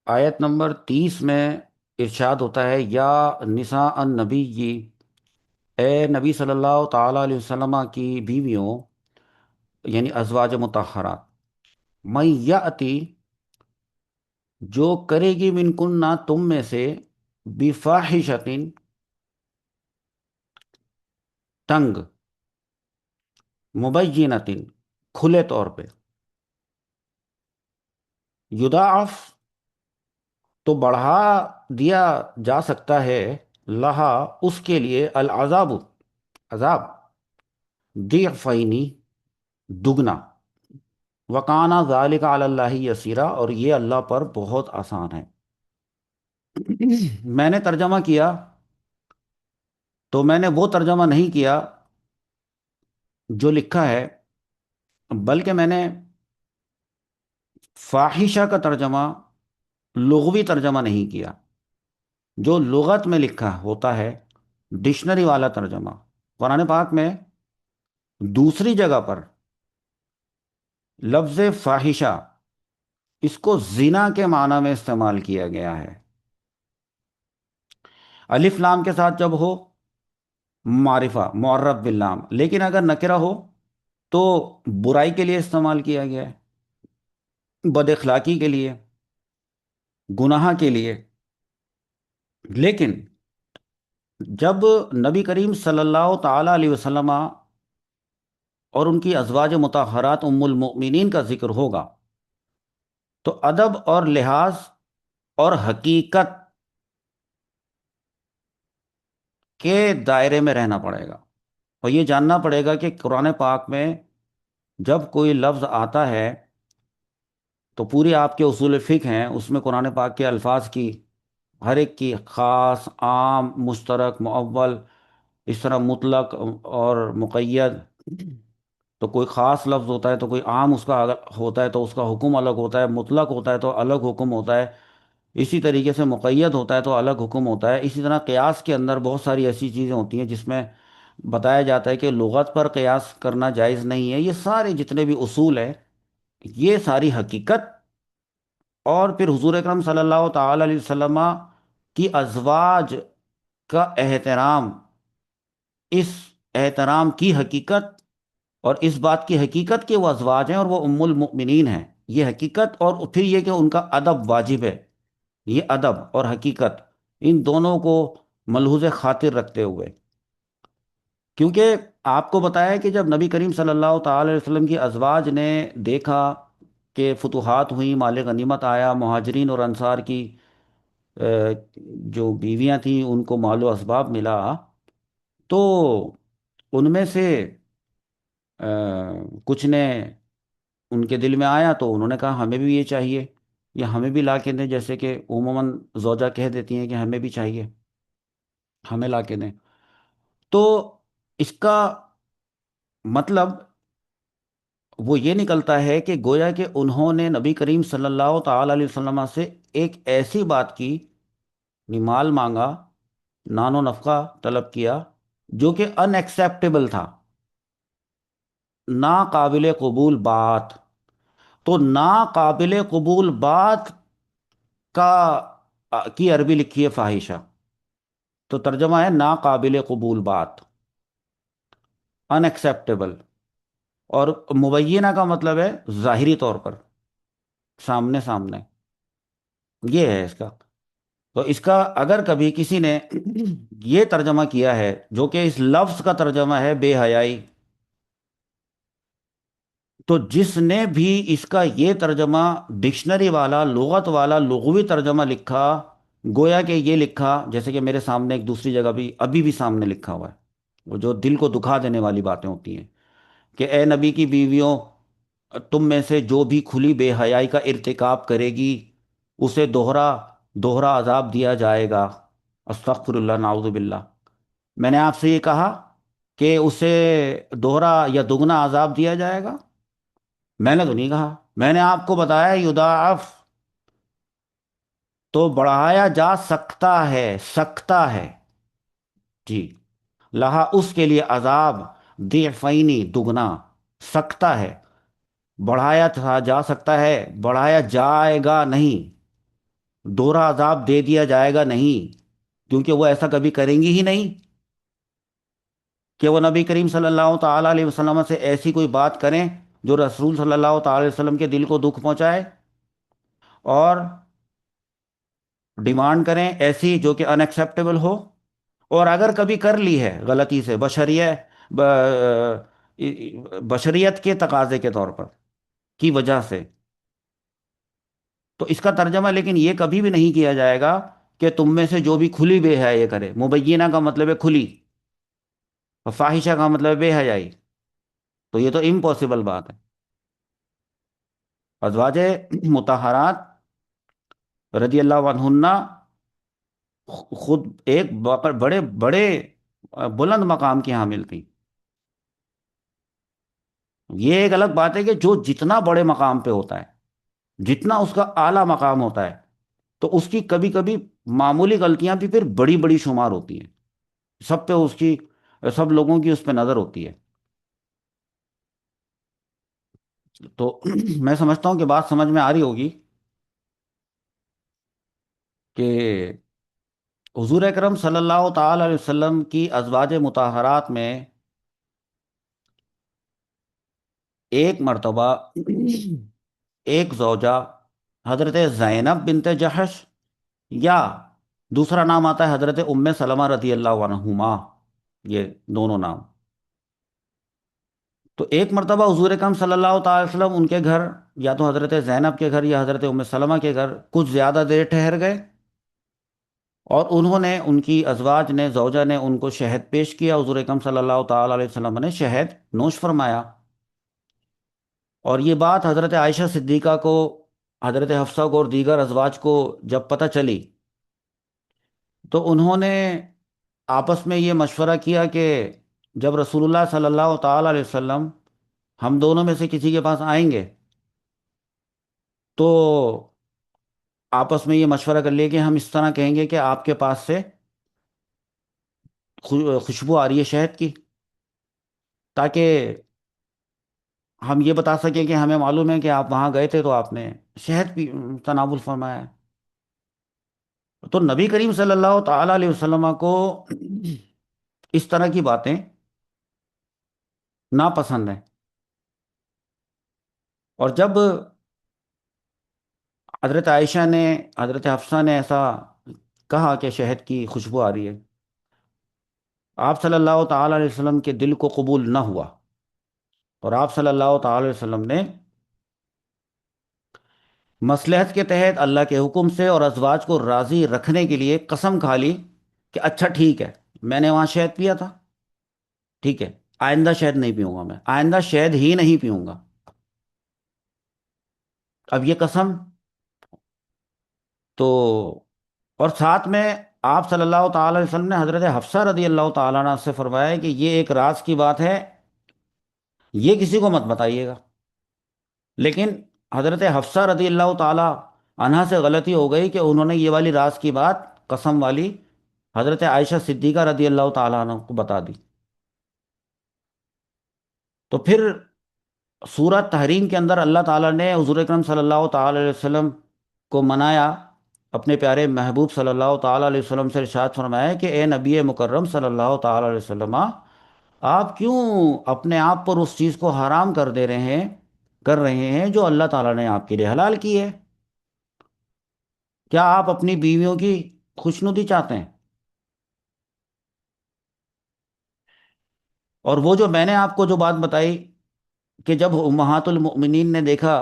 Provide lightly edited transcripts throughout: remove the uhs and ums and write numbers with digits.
آیت نمبر 30 میں ارشاد ہوتا ہے، یا نساء النبی جی، اے نبی صلی اللہ تعالی علیہ وسلم کی بیویوں، یعنی ازواج مطہرات، میں یاتی، جو کرے گی من کننا تم میں سے، بفاحشتن، تنگ، مبینتن، کھلے طور پہ، یضاعف، تو بڑھا دیا جا سکتا ہے، لہا، اس کے لیے، العذاب، عذاب، ضعفینی، دگنا، وکانا ذالک علی اللہ یسیرا، اور یہ اللہ پر بہت آسان ہے۔ میں نے ترجمہ کیا تو میں نے وہ ترجمہ نہیں کیا جو لکھا ہے، بلکہ میں نے فاحشہ کا ترجمہ، لغوی ترجمہ نہیں کیا جو لغت میں لکھا ہوتا ہے، ڈکشنری والا ترجمہ۔ قرآن پاک میں دوسری جگہ پر لفظ فاحشہ، اس کو زنا کے معنی میں استعمال کیا گیا ہے، الف لام کے ساتھ جب ہو، معرفہ معرف باللام، لیکن اگر نکرہ ہو تو برائی کے لیے استعمال کیا گیا ہے، بد اخلاقی کے لیے، گناہ کے لیے۔ لیکن جب نبی کریم صلی اللہ تعالی علیہ وسلم اور ان کی ازواج مطہرات ام المؤمنین کا ذکر ہوگا تو ادب اور لحاظ اور حقیقت کے دائرے میں رہنا پڑے گا، اور یہ جاننا پڑے گا کہ قرآن پاک میں جب کوئی لفظ آتا ہے تو پوری آپ کے اصول فقہ ہیں، اس میں قرآن پاک کے الفاظ کی، ہر ایک کی، خاص، عام، مشترک، مؤول، اس طرح مطلق اور مقید، تو کوئی خاص لفظ ہوتا ہے تو کوئی عام اس کا ہوتا ہے تو اس کا حکم الگ ہوتا ہے، مطلق ہوتا ہے تو الگ حکم ہوتا ہے، اسی طریقے سے مقید ہوتا ہے تو الگ حکم ہوتا ہے۔ اسی طرح قیاس کے اندر بہت ساری ایسی چیزیں ہوتی ہیں جس میں بتایا جاتا ہے کہ لغت پر قیاس کرنا جائز نہیں ہے۔ یہ سارے جتنے بھی اصول ہیں، یہ ساری حقیقت، اور پھر حضور اکرم صلی اللہ تعالی علیہ وسلم کی ازواج کا احترام، اس احترام کی حقیقت، اور اس بات کی حقیقت کہ وہ ازواج ہیں اور وہ ام المؤمنین ہیں، یہ حقیقت، اور پھر یہ کہ ان کا ادب واجب ہے، یہ ادب اور حقیقت، ان دونوں کو ملحوظ خاطر رکھتے ہوئے، کیونکہ آپ کو بتایا کہ جب نبی کریم صلی اللہ تعالی علیہ وسلم کی ازواج نے دیکھا کہ فتوحات ہوئیں، مال غنیمت آیا، مہاجرین اور انصار کی جو بیویاں تھیں ان کو مال و اسباب ملا، تو ان میں سے کچھ نے، ان کے دل میں آیا تو انہوں نے کہا ہمیں بھی یہ چاہیے، یا ہمیں بھی لا کے دیں، جیسے کہ عموماً زوجہ کہہ دیتی ہیں کہ ہمیں بھی چاہیے، ہمیں لا کے دیں۔ تو اس کا مطلب وہ یہ نکلتا ہے کہ گویا کہ انہوں نے نبی کریم صلی اللہ تعالی علیہ وسلم سے ایک ایسی بات کی، یعنی مال مانگا، نان و نفقہ طلب کیا، جو کہ ان ایکسیپٹیبل تھا، ناقابل قبول بات۔ تو ناقابل قبول بات کا کی عربی لکھی ہے فاحشہ، تو ترجمہ ہے ناقابل قبول بات، ان ایکسیپٹیبل، اور مبینہ کا مطلب ہے ظاہری طور پر، سامنے سامنے، یہ ہے اس کا۔ تو اس کا اگر کبھی کسی نے یہ ترجمہ کیا ہے جو کہ اس لفظ کا ترجمہ ہے بے حیائی، تو جس نے بھی اس کا یہ ترجمہ، ڈکشنری والا، لغت والا، لغوی ترجمہ لکھا، گویا کہ یہ لکھا جیسے کہ میرے سامنے ایک دوسری جگہ بھی ابھی بھی سامنے لکھا ہوا ہے، وہ جو دل کو دکھا دینے والی باتیں ہوتی ہیں، کہ اے نبی کی بیویوں، تم میں سے جو بھی کھلی بے حیائی کا ارتکاب کرے گی اسے دوہرا دوہرا عذاب دیا جائے گا، استغفر اللہ، نعوذ باللہ۔ میں نے آپ سے یہ کہا کہ اسے دوہرا یا دگنا عذاب دیا جائے گا؟ میں نے تو نہیں کہا، میں نے آپ کو بتایا یضاعف، تو بڑھایا جا سکتا ہے، جی، لہا، اس کے لیے، عذاب، ضعفینی، دگنا، سکتا ہے، بڑھایا تھا جا سکتا ہے، بڑھایا جائے گا نہیں، دوہرا عذاب دے دیا جائے گا نہیں، کیونکہ وہ ایسا کبھی کریں گی ہی نہیں کہ وہ نبی کریم صلی اللہ تعالی علیہ وسلم سے ایسی کوئی بات کریں جو رسول صلی اللہ تعالی علیہ وسلم کے دل کو دکھ پہنچائے، اور ڈیمانڈ کریں ایسی جو کہ ان ایکسیپٹیبل ہو، اور اگر کبھی کر لی ہے غلطی سے بشریت کے تقاضے کے طور پر کی وجہ سے، تو اس کا ترجمہ لیکن یہ کبھی بھی نہیں کیا جائے گا کہ تم میں سے جو بھی کھلی بے حیائی یہ کرے۔ مبینہ کا مطلب ہے کھلی، اور فاحشہ کا مطلب ہے بے حیائی، تو یہ تو امپاسبل بات ہے۔ ازواج مطہرات رضی اللہ عنہن خود ایک بڑے بڑے بلند مقام کی حامل تھی۔ یہ ایک الگ بات ہے کہ جو جتنا بڑے مقام پہ ہوتا ہے، جتنا اس کا اعلیٰ مقام ہوتا ہے، تو اس کی کبھی کبھی معمولی غلطیاں بھی پھر بڑی بڑی شمار ہوتی ہیں، سب پہ اس کی، سب لوگوں کی اس پہ نظر ہوتی ہے۔ تو میں سمجھتا ہوں کہ بات سمجھ میں آ رہی ہوگی کہ حضور اکرم صلی اللہ تعالی علیہ وسلم کی ازواج مطہرات میں ایک مرتبہ ایک زوجہ حضرت زینب بنت جہش، یا دوسرا نام آتا ہے حضرت ام سلمہ رضی اللہ عنہما، یہ دونوں نام، تو ایک مرتبہ حضور اکرم صلی اللہ تعالی وسلم ان کے گھر، یا تو حضرت زینب کے گھر یا حضرت ام سلمہ کے گھر کچھ زیادہ دیر ٹھہر گئے، اور انہوں نے، ان کی ازواج نے، زوجہ نے ان کو شہد پیش کیا، حضور اکرم صلی اللہ تعالی علیہ وسلم نے شہد نوش فرمایا، اور یہ بات حضرت عائشہ صدیقہ کو، حضرت حفصہ کو اور دیگر ازواج کو جب پتہ چلی، تو انہوں نے آپس میں یہ مشورہ کیا کہ جب رسول اللہ صلی اللہ تعالی علیہ وسلم ہم دونوں میں سے کسی کے پاس آئیں گے، تو آپس میں یہ مشورہ کر لیے کہ ہم اس طرح کہیں گے کہ آپ کے پاس سے خوشبو آ رہی ہے شہد کی، تاکہ ہم یہ بتا سکیں کہ ہمیں معلوم ہے کہ آپ وہاں گئے تھے تو آپ نے شہد پی تناول فرمایا ہے۔ تو نبی کریم صلی اللہ تعالی علیہ وسلم کو اس طرح کی باتیں ناپسند ہیں، اور جب حضرت عائشہ نے، حضرت حفصہ نے ایسا کہا کہ شہد کی خوشبو آ رہی ہے، آپ صلی اللہ تعالی علیہ وسلم کے دل کو قبول نہ ہوا، اور آپ صلی اللہ تعالی علیہ وسلم نے مصلحت کے تحت اللہ کے حکم سے اور ازواج کو راضی رکھنے کے لیے قسم کھا لی کہ اچھا ٹھیک ہے، میں نے وہاں شہد پیا تھا، ٹھیک ہے، آئندہ شہد نہیں پیوں گا، میں آئندہ شہد ہی نہیں پیوں گا۔ اب یہ قسم، تو اور ساتھ میں آپ صلی اللہ تعالی علیہ وسلم نے حضرت حفصہ رضی اللہ تعالیٰ عنہ سے فرمایا کہ یہ ایک راز کی بات ہے، یہ کسی کو مت بتائیے گا۔ لیکن حضرت حفصہ رضی اللہ تعالیٰ عنہ سے غلطی ہو گئی کہ انہوں نے یہ والی راز کی بات، قسم والی، حضرت عائشہ صدیقہ رضی اللہ تعالیٰ عنہ کو بتا دی۔ تو پھر سورۃ تحریم کے اندر اللہ تعالیٰ نے حضور اکرم صلی اللہ تعالی علیہ وسلم کو منایا، اپنے پیارے محبوب صلی اللہ تعالی علیہ وسلم سے ارشاد فرمایا کہ اے نبی مکرم صلی اللہ تعالی علیہ وسلم، آپ کیوں اپنے آپ پر اس چیز کو حرام کر دے رہے ہیں، کر رہے ہیں جو اللہ تعالیٰ نے آپ کے لیے حلال کی ہے؟ کیا آپ اپنی بیویوں کی خوشنودی چاہتے ہیں؟ اور وہ جو میں نے آپ کو جو بات بتائی کہ جب امہات المؤمنین نے دیکھا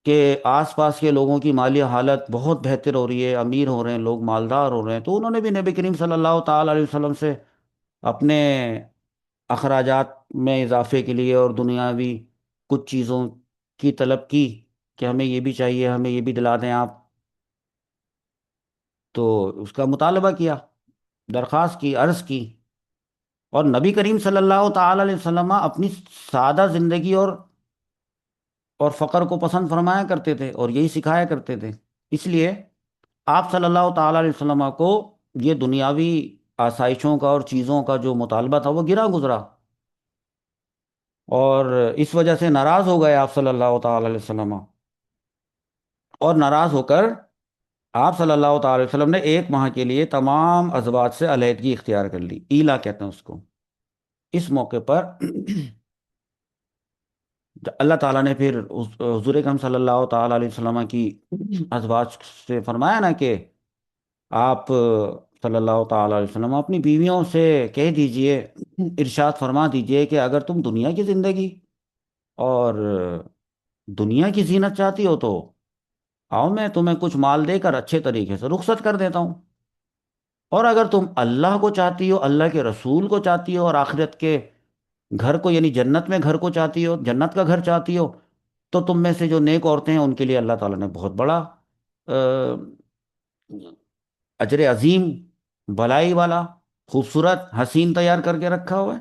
کہ آس پاس کے لوگوں کی مالی حالت بہت بہتر ہو رہی ہے، امیر ہو رہے ہیں لوگ، مالدار ہو رہے ہیں، تو انہوں نے بھی نبی کریم صلی اللہ تعالی علیہ وسلم سے اپنے اخراجات میں اضافے کے لیے اور دنیاوی کچھ چیزوں کی طلب کی کہ ہمیں یہ بھی چاہیے، ہمیں یہ بھی دلا دیں آپ، تو اس کا مطالبہ کیا، درخواست کی، عرض کی، اور نبی کریم صلی اللہ تعالی علیہ وسلم اپنی سادہ زندگی اور فقر کو پسند فرمایا کرتے تھے، اور یہی سکھایا کرتے تھے۔ اس لیے آپ صلی اللہ تعالی علیہ وسلم کو یہ دنیاوی آسائشوں کا اور چیزوں کا جو مطالبہ تھا وہ گرا گزرا، اور اس وجہ سے ناراض ہو گئے آپ صلی اللہ تعالی علیہ وسلم، اور ناراض ہو کر آپ صلی اللہ تعالی وسلم نے ایک ماہ کے لیے تمام ازواج سے علیحدگی اختیار کر لی، ایلا کہتے ہیں اس کو۔ اس موقع پر اللہ تعالیٰ نے پھر حضور اکرم صلی اللہ تعالی علیہ وسلم کی ازواج سے فرمایا نا کہ آپ صلی اللہ تعالی علیہ وسلم اپنی بیویوں سے کہہ دیجئے، ارشاد فرما دیجئے کہ اگر تم دنیا کی زندگی اور دنیا کی زینت چاہتی ہو تو آؤ، میں تمہیں کچھ مال دے کر اچھے طریقے سے رخصت کر دیتا ہوں، اور اگر تم اللہ کو چاہتی ہو، اللہ کے رسول کو چاہتی ہو، اور آخرت کے گھر کو یعنی جنت میں گھر کو چاہتی ہو، جنت کا گھر چاہتی ہو، تو تم میں سے جو نیک عورتیں ہیں ان کے لیے اللہ تعالیٰ نے بہت بڑا آ، اجر عظیم، بلائی والا، خوبصورت حسین تیار کر کے رکھا ہوا ہے۔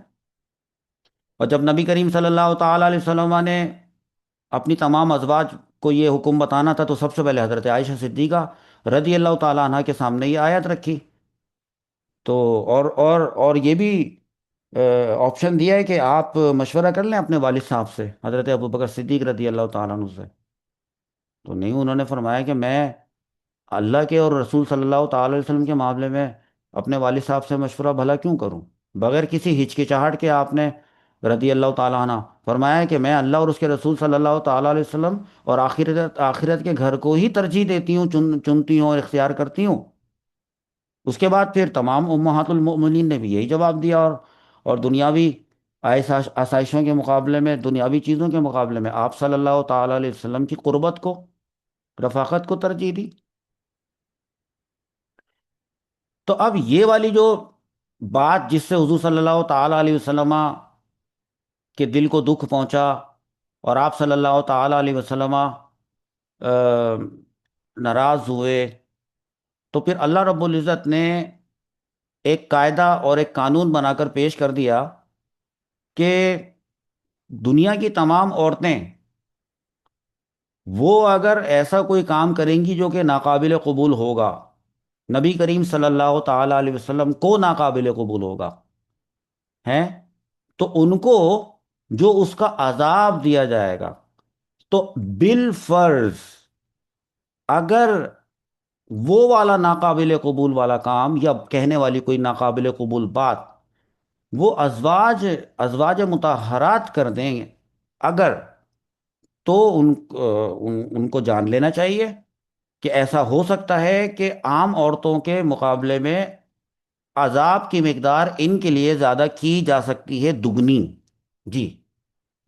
اور جب نبی کریم صلی اللہ تعالی علیہ وسلم نے اپنی تمام ازواج کو یہ حکم بتانا تھا تو سب سے پہلے حضرت عائشہ صدیقہ رضی اللہ تعالی عنہ کے سامنے یہ آیت رکھی۔ تو اور یہ بھی آپشن دیا ہے کہ آپ مشورہ کر لیں اپنے والد صاحب سے، حضرت ابو بکر صدیق رضی اللہ تعالیٰ عنہ سے۔ تو نہیں، انہوں نے فرمایا کہ میں اللہ کے اور رسول صلی اللہ تعالی علیہ وسلم کے معاملے میں اپنے والد صاحب سے مشورہ بھلا کیوں کروں؟ بغیر کسی ہچکچاہٹ کے آپ نے رضی اللہ تعالیٰ عنہ فرمایا کہ میں اللہ اور اس کے رسول صلی اللہ تعالی علیہ وسلم اور آخرت کے گھر کو ہی ترجیح دیتی ہوں، چنتی ہوں اور اختیار کرتی ہوں۔ اس کے بعد پھر تمام امہات المؤمنین نے بھی یہی جواب دیا، اور دنیاوی آسائشوں کے مقابلے میں، دنیاوی چیزوں کے مقابلے میں آپ صلی اللہ تعالی علیہ وسلم کی قربت کو، رفاقت کو ترجیح دی۔ تو اب یہ والی جو بات جس سے حضور صلی اللہ تعالی علیہ وسلم کے دل کو دکھ پہنچا، اور آپ صلی اللہ تعالی علیہ وسلم ناراض ہوئے، تو پھر اللہ رب العزت نے ایک قاعدہ اور ایک قانون بنا کر پیش کر دیا کہ دنیا کی تمام عورتیں وہ اگر ایسا کوئی کام کریں گی جو کہ ناقابل قبول ہوگا، نبی کریم صلی اللہ تعالی علیہ وسلم کو ناقابل قبول ہوگا ہے، تو ان کو جو اس کا عذاب دیا جائے گا، تو بالفرض اگر وہ والا ناقابل قبول والا کام یا کہنے والی کوئی ناقابل قبول بات وہ ازواج مطہرات کر دیں گے اگر، تو ان کو جان لینا چاہیے کہ ایسا ہو سکتا ہے کہ عام عورتوں کے مقابلے میں عذاب کی مقدار ان کے لیے زیادہ کی جا سکتی ہے، دگنی۔ جی،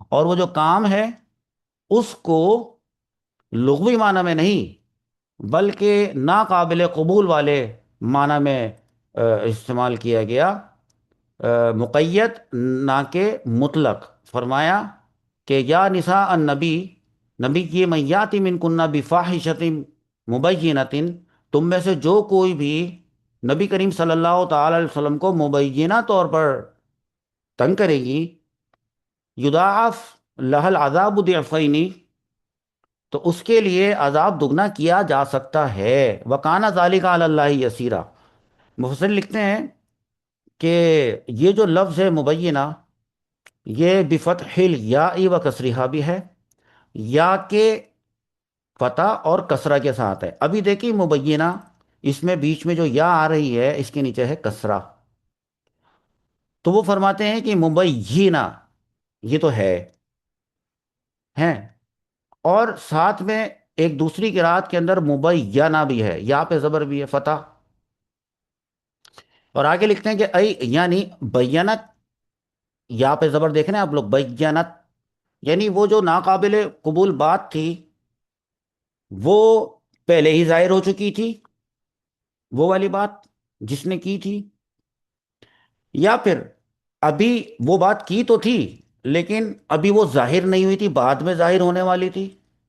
اور وہ جو کام ہے اس کو لغوی معنی میں نہیں بلکہ ناقابل قبول والے معنی میں استعمال کیا گیا، مقید نہ کہ مطلق۔ فرمایا کہ یا نساء النبی، نبی کی من یاتی من کنہ بفاحشۃ مبینۃ، تم میں سے جو کوئی بھی نبی کریم صلی اللہ تعالی علیہ وسلم کو مبینہ طور پر تنگ کرے گی، یضاعف لها العذاب ضعفین، تو اس کے لیے عذاب دگنا کیا جا سکتا ہے، وکانا ذالک علی اللہ یسیرا۔ مفسر لکھتے ہیں کہ یہ جو لفظ ہے مبینہ، یہ بفتح الیاء و کسرہا بھی ہے، یا کے فتح اور کسرہ کے ساتھ ہے۔ ابھی دیکھیں مبینہ، اس میں بیچ میں جو یا آ رہی ہے اس کے نیچے ہے کسرہ، تو وہ فرماتے ہیں کہ مبینہ یہ تو ہے، اور ساتھ میں ایک دوسری قرات کے اندر مبینہ بھی ہے، یا پہ زبر بھی ہے، فتح۔ اور آگے لکھتے ہیں کہ ای یعنی بینت، یا پہ زبر دیکھ رہے ہیں آپ لوگ، بینت یعنی وہ جو ناقابل قبول بات تھی وہ پہلے ہی ظاہر ہو چکی تھی، وہ والی بات جس نے کی تھی، یا پھر ابھی وہ بات کی تو تھی لیکن ابھی وہ ظاہر نہیں ہوئی تھی، بعد میں ظاہر ہونے والی تھی،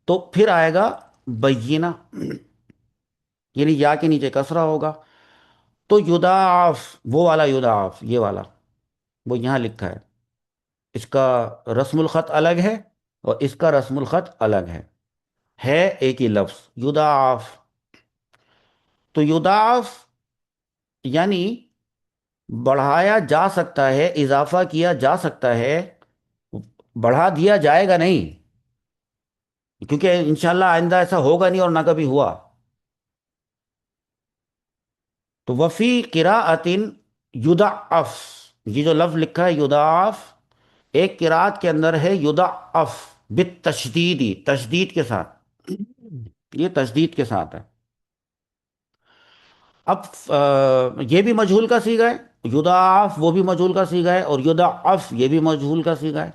تو پھر آئے گا بینہ، یعنی یا کے نیچے کسرہ ہوگا۔ تو یضاعف، وہ والا یضاعف، یہ والا وہ یہاں لکھا ہے، اس کا رسم الخط الگ ہے اور اس کا رسم الخط الگ ہے ایک ہی لفظ یضاعف۔ تو یضاعف یعنی بڑھایا جا سکتا ہے، اضافہ کیا جا سکتا ہے، بڑھا دیا جائے گا نہیں، کیونکہ انشاءاللہ آئندہ ایسا ہوگا نہیں اور نہ کبھی ہوا۔ تو وفی قراءتن یضعف، یہ جو لفظ لکھا ہے یضاعف، ایک قراءت کے اندر ہے یضعف بالتشدیدی، تشدید کے ساتھ، یہ تشدید کے ساتھ ہے۔ اب یہ بھی مجہول کا صیغہ ہے، یضاعف وہ بھی مجہول کا صیغہ ہے، اور یضعف یہ بھی مجہول کا صیغہ ہے،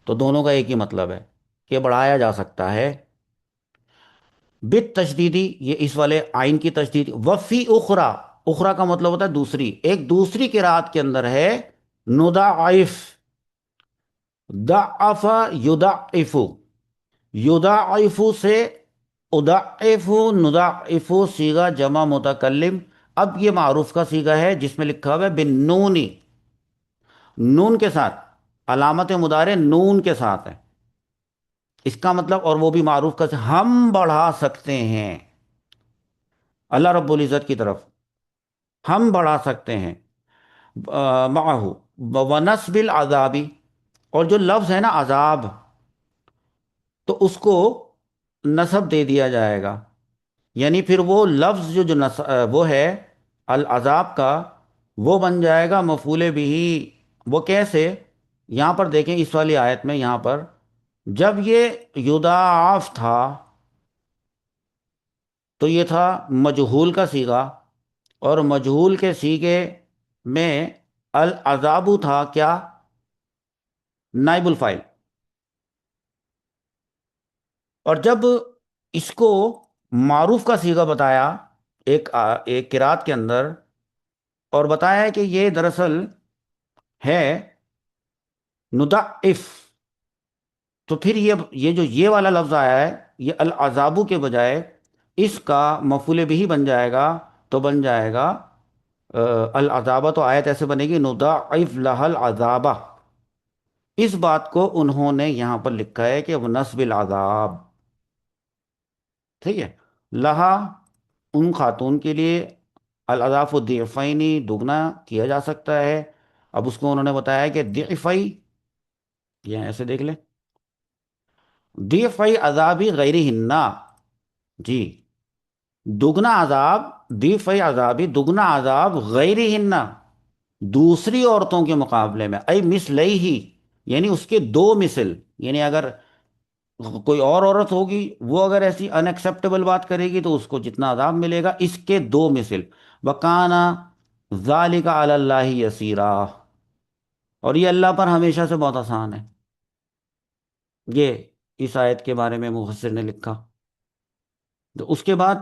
تو دونوں کا ایک ہی مطلب ہے کہ بڑھایا جا سکتا ہے بت تشدیدی، یہ اس والے آئین کی تشدید، وفی اخرا، اخرا کا مطلب ہوتا ہے دوسری، ایک دوسری قرات کے اندر ہے نضاعف، ضعف یضعف، یضاعف سے اضعف، نضاعف صیغہ جمع متکلم، اب یہ معروف کا صیغہ ہے جس میں لکھا ہوا ہے بن نونی، نون کے ساتھ، علامت مضارع نون کے ساتھ ہے، اس کا مطلب، اور وہ بھی معروف کا ہم بڑھا سکتے ہیں اللہ رب العزت کی طرف، ہم بڑھا سکتے ہیں معہو ونصب العذابی، اور جو لفظ ہے نا عذاب، تو اس کو نصب دے دیا جائے گا، یعنی پھر وہ لفظ وہ ہے العذاب کا، وہ بن جائے گا مفعول بھی، وہ کیسے؟ یہاں پر دیکھیں اس والی آیت میں، یہاں پر جب یہ یضاعف تھا تو یہ تھا مجہول کا صیغہ، اور مجہول کے صیغے میں العذاب تھا کیا؟ نائب الفاعل، اور جب اس کو معروف کا صیغہ بتایا ایک قرات کے اندر، اور بتایا ہے کہ یہ دراصل ہے نضعف، تو پھر یہ جو یہ والا لفظ آیا ہے، یہ العذابو کے بجائے اس کا مفعول بھی بن جائے گا، تو بن جائے گا العذابہ، تو آیت ایسے بنے گی نضاعف لها العذابہ، اس بات کو انہوں نے یہاں پر لکھا ہے کہ وہ نصب العذاب، ٹھیک ہے، لہا ان خاتون کے لیے، الاضعاف الضعفین دگنا کیا جا سکتا ہے، اب اس کو انہوں نے بتایا کہ ضعفی، یہ ایسے دیکھ لیں، ضعفی عذابی غیر ہننا، جی، دگنا عذاب، ضعفی عذابی دگنا عذاب غیر ہننا، دوسری عورتوں کے مقابلے میں، ای مثلی ہی، یعنی اس کے دو مثل، یعنی اگر کوئی اور عورت ہوگی وہ اگر ایسی ان ایکسیپٹیبل بات کرے گی تو اس کو جتنا عذاب ملے گا اس کے دو مثل، وکانا ذالک علی اللہ یسیرا، اور یہ اللہ پر ہمیشہ سے بہت آسان ہے، یہ اس آیت کے بارے میں مفسر نے لکھا۔ تو اس کے بعد